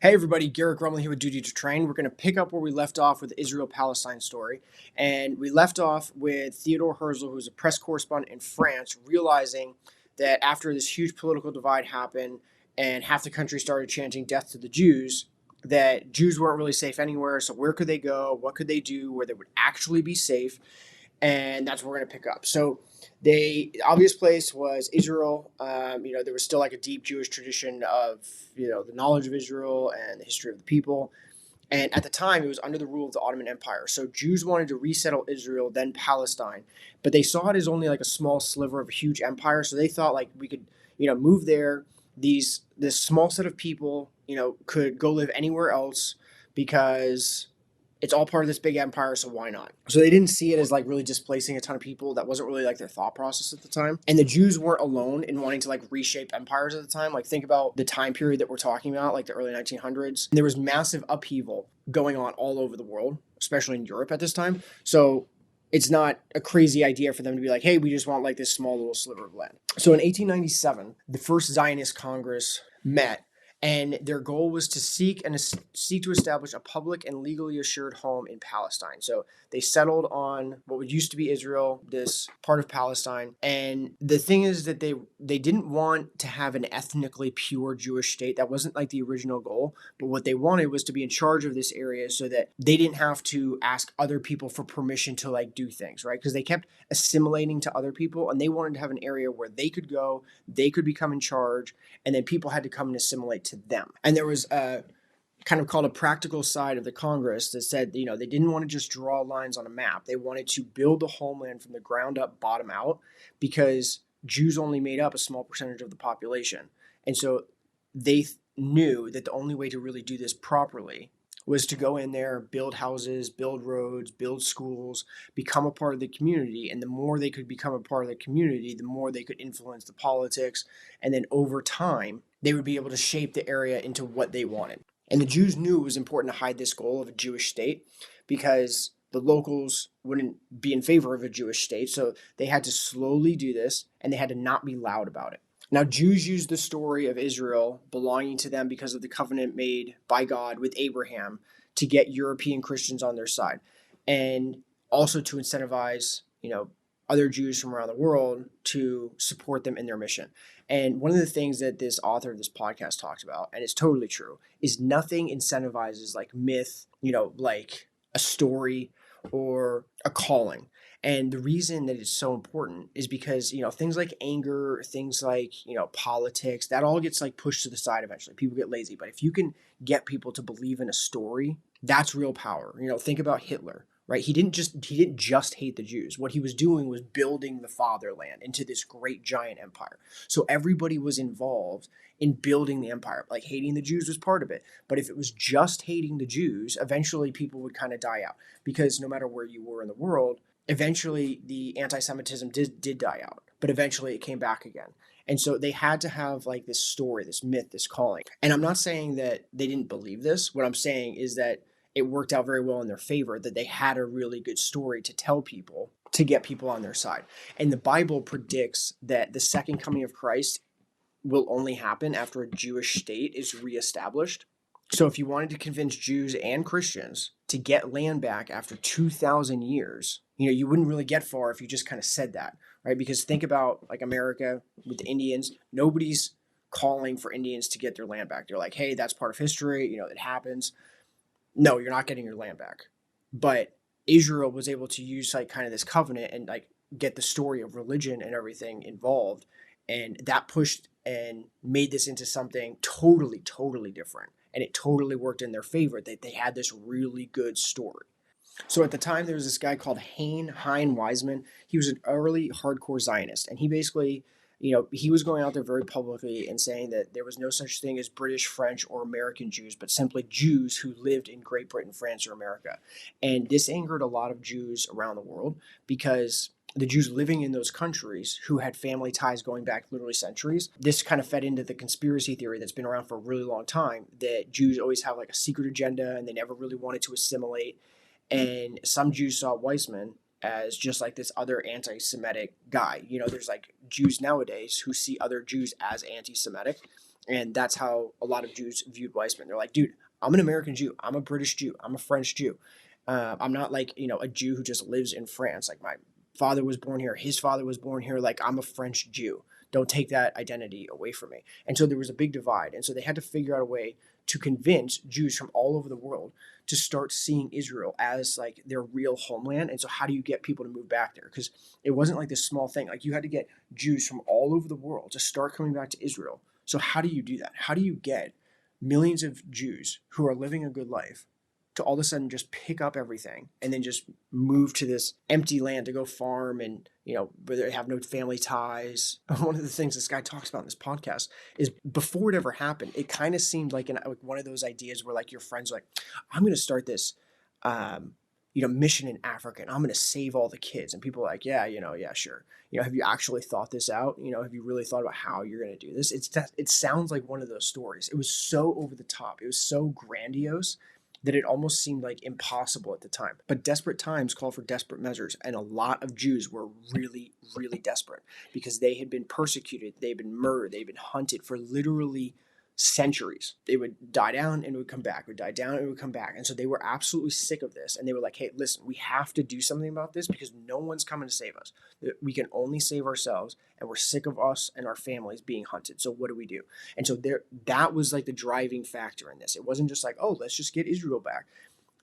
Hey everybody, Garrett Grumley here with Duty to Train. We're going to pick up where we left off with the Israel-Palestine story. And we left off with Theodore Herzl, who was a press correspondent in France, realizing that after this huge political divide happened and half the country started chanting death to the Jews, that Jews weren't really safe anywhere. So where could they go? What could they do where they would actually be safe? And that's what we're going to pick up. So the obvious place was Israel. There was still like a deep Jewish tradition of, the knowledge of Israel and the history of the people. And at the time, it was under the rule of the Ottoman Empire. So Jews wanted to resettle Israel, then Palestine, but they saw it as only like a small sliver of a huge empire. So they thought like we could, move there. This small set of people, could go live anywhere else because it's all part of this big empire, so why not? So they didn't see it as like really displacing a ton of people. That wasn't really like their thought process at the time. And the Jews weren't alone in wanting to like reshape empires at the time. Like think about the time period that we're talking about, like the early 1900s. There was massive upheaval going on all over the world, especially in Europe at this time. So it's not a crazy idea for them to be like, hey, we just want like this small little sliver of land. So in 1897, the first Zionist Congress met, and their goal was to seek to establish a public and legally assured home in Palestine. So they settled on what would used to be Israel, this part of Palestine. And the thing is that they didn't want to have an ethnically pure Jewish state. That wasn't like the original goal. But what they wanted was to be in charge of this area so that they didn't have to ask other people for permission to like do things, right? Because they kept assimilating to other people, and they wanted to have an area where they could go, they could become in charge, and then people had to come and assimilate to them. And there was a kind of called a practical side of the Congress that said, they didn't want to just draw lines on a map. They wanted to build the homeland from the ground up, bottom out, because Jews only made up a small percentage of the population. And so they knew that the only way to really do this properly was to go in there, build houses, build roads, build schools, become a part of the community. And the more they could become a part of the community, the more they could influence the politics. And then over time, they would be able to shape the area into what they wanted. And the Jews knew it was important to hide this goal of a Jewish state because the locals wouldn't be in favor of a Jewish state. So they had to slowly do this, and they had to not be loud about it. Now, Jews used the story of Israel belonging to them because of the covenant made by God with Abraham to get European Christians on their side, and also to incentivize, other Jews from around the world to support them in their mission. And one of the things that this author of this podcast talked about, and it's totally true, is nothing incentivizes like myth, like a story or a calling. And the reason that it's so important is because, things like anger, things like, politics, that all gets like pushed to the side eventually. People get lazy. But if you can get people to believe in a story, that's real power. Think about Hitler, right? He didn't just hate the Jews. What he was doing was building the fatherland into this great giant empire. So everybody was involved in building the empire. Like hating the Jews was part of it. But if it was just hating the Jews, eventually people would kind of die out because no matter where you were in the world, eventually the anti-Semitism did die out, but eventually it came back again. And so they had to have like this story, this myth, this calling. And I'm not saying that they didn't believe this. What I'm saying is that it worked out very well in their favor, that they had a really good story to tell people to get people on their side. And the Bible predicts that the second coming of Christ will only happen after a Jewish state is reestablished. So if you wanted to convince Jews and Christians to get land back after 2,000 years, you wouldn't really get far if you just kind of said that, right? Because think about like America with the Indians. Nobody's calling for Indians to get their land back. They're like, hey, that's part of history. It happens. No, you're not getting your land back. But Israel was able to use like kind of this covenant and like get the story of religion and everything involved. And that pushed and made this into something totally, totally different. And it totally worked in their favor that they had this really good story. So at the time, there was this guy called Hein Weizmann. He was an early hardcore Zionist. And he basically, he was going out there very publicly and saying that there was no such thing as British, French, or American Jews, but simply Jews who lived in Great Britain, France, or America. And this angered a lot of Jews around the world because the Jews living in those countries who had family ties going back literally centuries, this kind of fed into the conspiracy theory that's been around for a really long time, that Jews always have like a secret agenda and they never really wanted to assimilate. And some Jews saw Weizmann as just like this other anti-Semitic guy. There's like Jews nowadays who see other Jews as anti-Semitic. And that's how a lot of Jews viewed Weizmann. They're like, dude, I'm an American Jew. I'm a British Jew. I'm a French Jew. I'm not like, a Jew who just lives in France. Like my father was born here. His father was born here. Like I'm a French Jew. Don't take that identity away from me. And so there was a big divide. And so they had to figure out a way to convince Jews from all over the world to start seeing Israel as like their real homeland. And so how do you get people to move back there? Because it wasn't like this small thing. Like you had to get Jews from all over the world to start coming back to Israel. So how do you do that? How do you get millions of Jews who are living a good life to all of a sudden just pick up everything and then just move to this empty land to go farm and, where they have no family ties? One of the things this guy talks about in this podcast is before it ever happened, it kind of seemed like one of those ideas where like your friends are like, I'm going to start this, mission in Africa and I'm going to save all the kids. And people are like, yeah, sure. Have you actually thought this out? Have you really thought about how you're going to do this? It sounds like one of those stories. It was so over the top. It was so grandiose that it almost seemed like impossible at the time. But desperate times call for desperate measures. And a lot of Jews were really, really desperate because they had been persecuted. They'd been murdered. They'd been hunted for literally centuries. They would die down and it would come back, would die down and it would come back. And so they were absolutely sick of this. And they were like, hey, listen, we have to do something about this because no one's coming to save us. We can only save ourselves, and we're sick of us and our families being hunted. So what do we do? And so that was like the driving factor in this. It wasn't just like, oh, let's just get Israel back.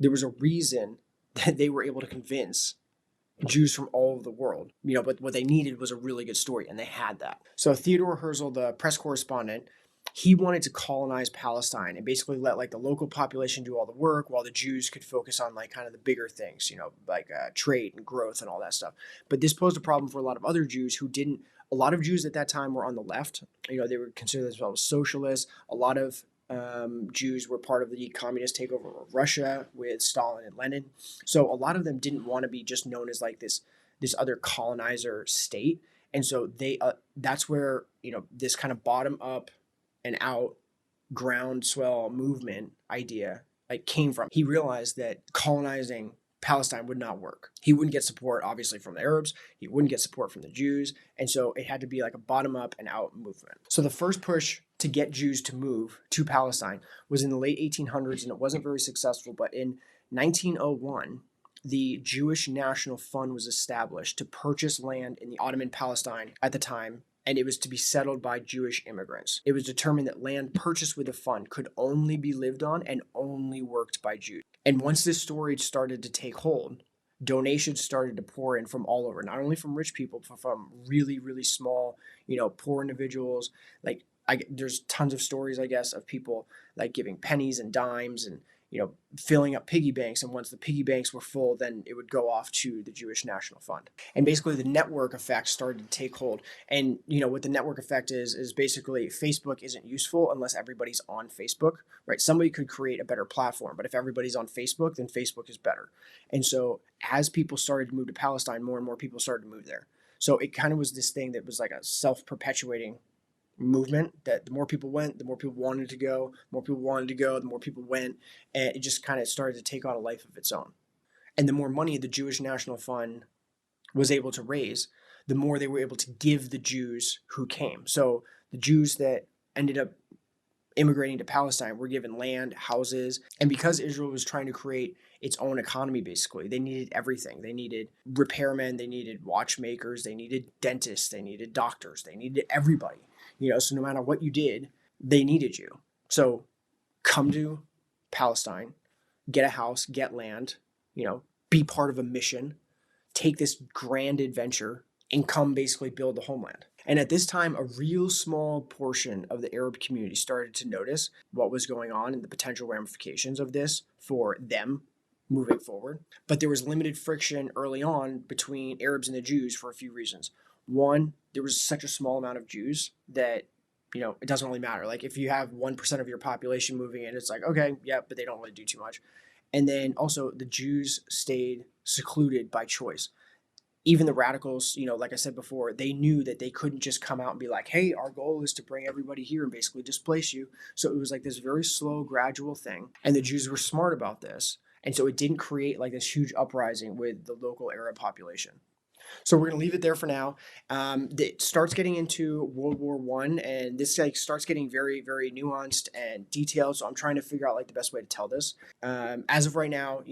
There was a reason that they were able to convince Jews from all over the world, but what they needed was a really good story, and they had that. So Theodore Herzl, the press correspondent, he wanted to colonize Palestine and basically let like the local population do all the work while the Jews could focus on like kind of the bigger things, like trade and growth and all that stuff. But this posed a problem for a lot of other Jews who didn't. A lot of Jews at that time were on the left. They were considered themselves socialists. A lot of Jews were part of the communist takeover of Russia with Stalin and Lenin. So a lot of them didn't want to be just known as like this other colonizer state. And so that's where this kind of bottom up and out groundswell movement idea like came from. He realized that colonizing Palestine would not work. He wouldn't get support, obviously, from the Arabs. He wouldn't get support from the Jews. And so it had to be like a bottom up and out movement. So the first push to get Jews to move to Palestine was in the late 1800s, and it wasn't very successful. But in 1901, the Jewish National Fund was established to purchase land in the Ottoman Palestine at the time, and it was to be settled by Jewish immigrants. It was determined that land purchased with the fund could only be lived on and only worked by Jews. And once this story started to take hold, donations started to pour in from all over, not only from rich people, but from really, really small, poor individuals. Like there's tons of stories, I guess, of people like giving pennies and dimes and filling up piggy banks. And once the piggy banks were full, then it would go off to the Jewish National Fund. And basically the network effect started to take hold. And, what the network effect is basically Facebook isn't useful unless everybody's on Facebook, right? Somebody could create a better platform, but if everybody's on Facebook, then Facebook is better. And so as people started to move to Palestine, more and more people started to move there. So it kind of was this thing that was like a self-perpetuating movement that the more people went, the more people wanted to go, the more people went, and it just kind of started to take on a life of its own. And the more money the Jewish National Fund was able to raise, the more they were able to give the Jews who came. So the Jews that ended up immigrating to Palestine were given land, houses, and because Israel was trying to create its own economy, basically, they needed everything. They needed repairmen, they needed watchmakers, they needed dentists, they needed doctors, they needed everybody. So no matter what you did, they needed you. So come to Palestine, get a house, get land, be part of a mission, take this grand adventure, and come basically build the homeland. And at this time, a real small portion of the Arab community started to notice what was going on and the potential ramifications of this for them moving forward. But there was limited friction early on between Arabs and the Jews for a few reasons. One, there was such a small amount of Jews that, it doesn't really matter. Like if you have 1% of your population moving in, it's like, okay, yeah, but they don't really do too much. And then also the Jews stayed secluded by choice. Even the radicals, like I said before, they knew that they couldn't just come out and be like, hey, our goal is to bring everybody here and basically displace you. So it was like this very slow, gradual thing. And the Jews were smart about this. And so it didn't create like this huge uprising with the local Arab population. So we're gonna leave it there for now. It starts getting into World War One, and this like starts getting very, very nuanced and detailed. So I'm trying to figure out like the best way to tell this. As of right now,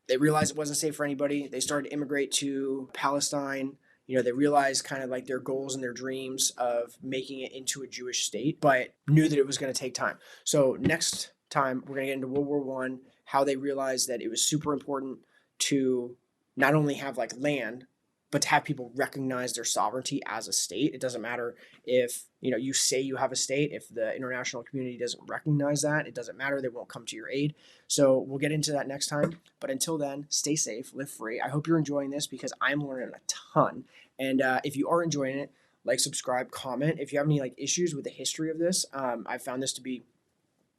they realized it wasn't safe for anybody. They started to immigrate to Palestine. They realized kind of like their goals and their dreams of making it into a Jewish state, but knew that it was going to take time. So next time we're going to get into World War One, how they realized that it was super important to not only have like land, but to have people recognize their sovereignty as a state. It doesn't matter if you say you have a state. If the international community doesn't recognize that, it doesn't matter. They won't come to your aid. So we'll get into that next time. But until then, stay safe, live free. I hope you're enjoying this because I'm learning a ton. And if you are enjoying it, like, subscribe, comment. If you have any like issues with the history of this, I found this to be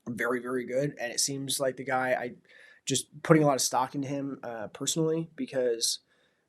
very, very good. And it seems like the guy, I just putting a lot of stock into him personally, because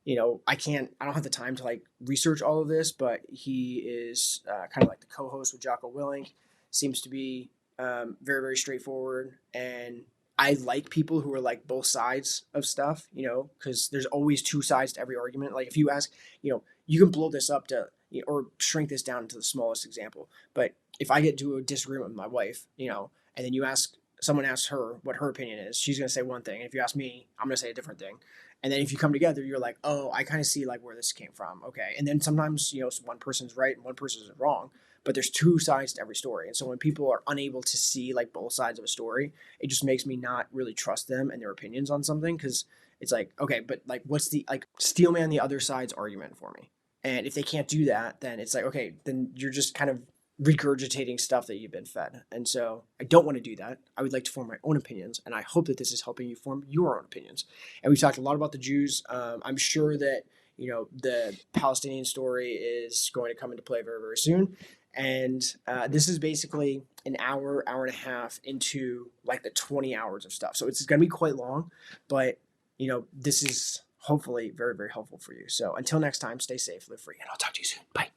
I don't have the time to like research all of this, but he is kind of like the co-host with Jocko Willink. Seems to be very, very straightforward, and I like people who are like both sides of stuff, because there's always two sides to every argument. Like if you ask, you can blow this up to, or shrink this down to the smallest example. But if I get to a disagreement with my wife, and then someone asks her what her opinion is, she's going to say one thing. And if you ask me, I'm going to say a different thing. And then if you come together, you're like, oh, I kind of see like where this came from. Okay. And then sometimes, one person's right and one person's wrong, but there's two sides to every story. And so when people are unable to see like both sides of a story, it just makes me not really trust them and their opinions on something. Cause it's like, okay, but like, what's the, like, steel man the other side's argument for me? And if they can't do that, then it's like, okay, then you're just kind of regurgitating stuff that you've been fed. And so I don't want to do that. I would like to form my own opinions, and I hope that this is helping you form your own opinions. And we've talked a lot about the Jews. I'm sure that the Palestinian story is going to come into play very, very soon. And this is basically an hour, hour and a half into like the 20 hours of stuff. So it's going to be quite long, but this is hopefully very, very helpful for you. So until next time, stay safe, live free, and I'll talk to you soon. Bye.